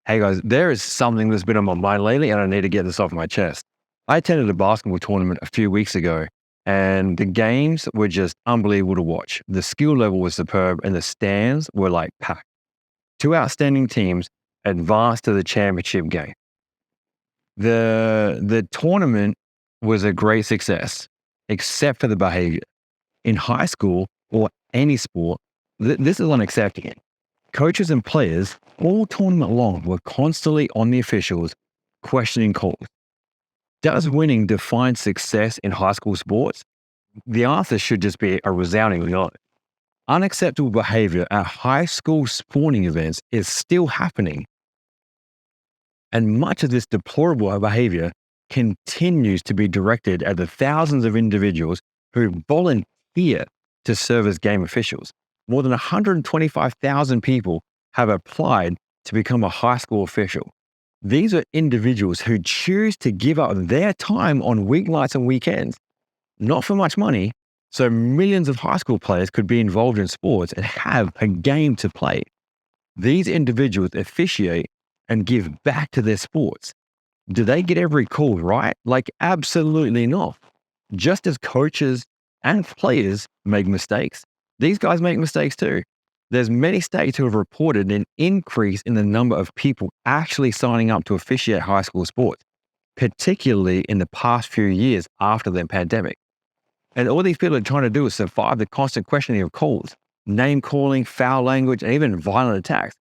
Hey guys, there is something that's been on my mind lately and I need to get this off my chest. I attended a basketball tournament a few weeks ago and the games were just unbelievable to watch. The skill level was superb and the stands were like packed. Two outstanding teams advanced to the championship game. The tournament was a great success, except for the behavior. In high school or any sport, this is unacceptable. Coaches and players all tournament long were constantly on the officials questioning calls. Does winning define success in high school sports? The answer should just be a resounding no. Unacceptable behavior at high school sporting events is still happening. And much of this deplorable behavior continues to be directed at the thousands of individuals who volunteer to serve as game officials. More than 125,000 people have applied to become a high school official. These are individuals who choose to give up their time on weeknights and weekends, not for much money, so millions of high school players could be involved in sports and have a game to play. These individuals officiate and give back to their sports. Do they get every call right? Like, absolutely not. Just as coaches and players make mistakes, these guys make mistakes too. There's many states who have reported an increase in the number of people actually signing up to officiate high school sports, particularly in the past few years after the pandemic. And all these people are trying to do is survive the constant questioning of calls, name calling, foul language, and even violent attacks.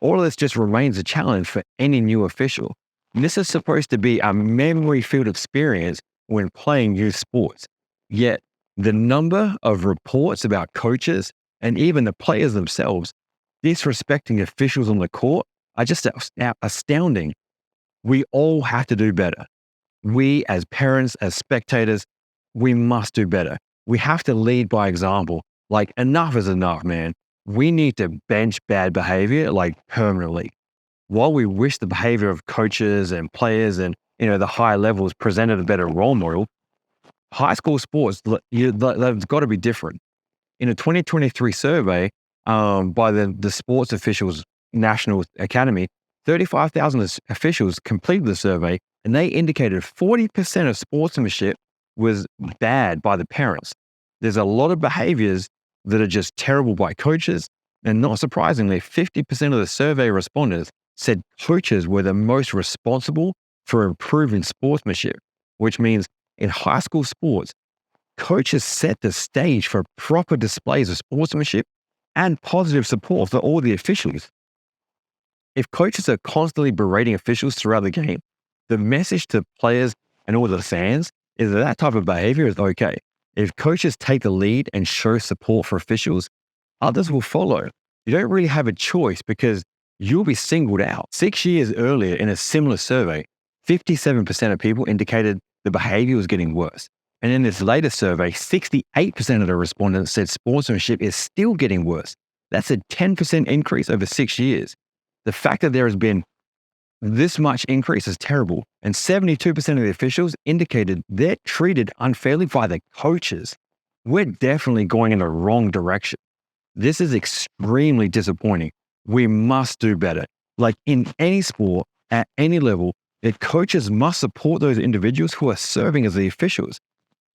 All of this just remains a challenge for any new official. And this is supposed to be a memory-filled experience when playing youth sports. Yet, the number of reports about coaches and even the players themselves disrespecting officials on the court are just astounding. We all have to do better. We as parents, as spectators, we must do better. We have to lead by example. Like, enough is enough, man. We need to bench bad behavior like permanently. While we wish the behavior of coaches and players and the high levels presented a better role model, high school sports, they've got to be different. In a 2023 survey by the Sports Officials National Academy, 35,000 officials completed the survey, and they indicated 40% of sportsmanship was bad by the parents. There's a lot of behaviors that are just terrible by coaches, and not surprisingly, 50% of the survey respondents said coaches were the most responsible for improving sportsmanship, which means in high school sports, coaches set the stage for proper displays of sportsmanship and positive support for all the officials. If coaches are constantly berating officials throughout the game, the message to players and all the fans is that type of behavior is okay. If coaches take the lead and show support for officials, others will follow. You don't really have a choice because you'll be singled out. 6 years earlier in a similar survey, 57% of people indicated the behavior was getting worse. And in this latest survey, 68% of the respondents said sportsmanship is still getting worse. That's a 10% increase over 6 years. The fact that there has been this much increase is terrible. And 72% of the officials indicated they're treated unfairly by the coaches. We're definitely going in the wrong direction. This is extremely disappointing. We must do better. Like in any sport, at any level, the coaches must support those individuals who are serving as the officials.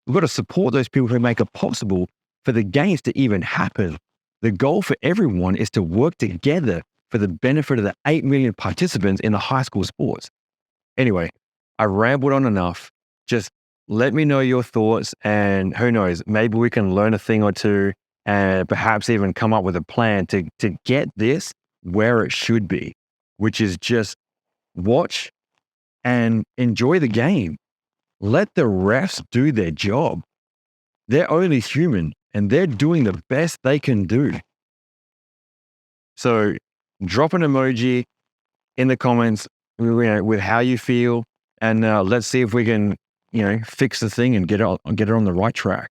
We've got to support those people who make it possible for the games to even happen. The goal for everyone is to work together for the benefit of the 8 million participants in the high school sports. Anyway, I rambled on enough. Just let me know your thoughts, and who knows, maybe we can learn a thing or two and perhaps even come up with a plan to get this where it should be, which is just watch and enjoy the game. Let the refs do their job. They're only human and they're doing the best they can do. So drop an emoji in the comments with how you feel, and let's see if we can fix the thing and get it on the right track.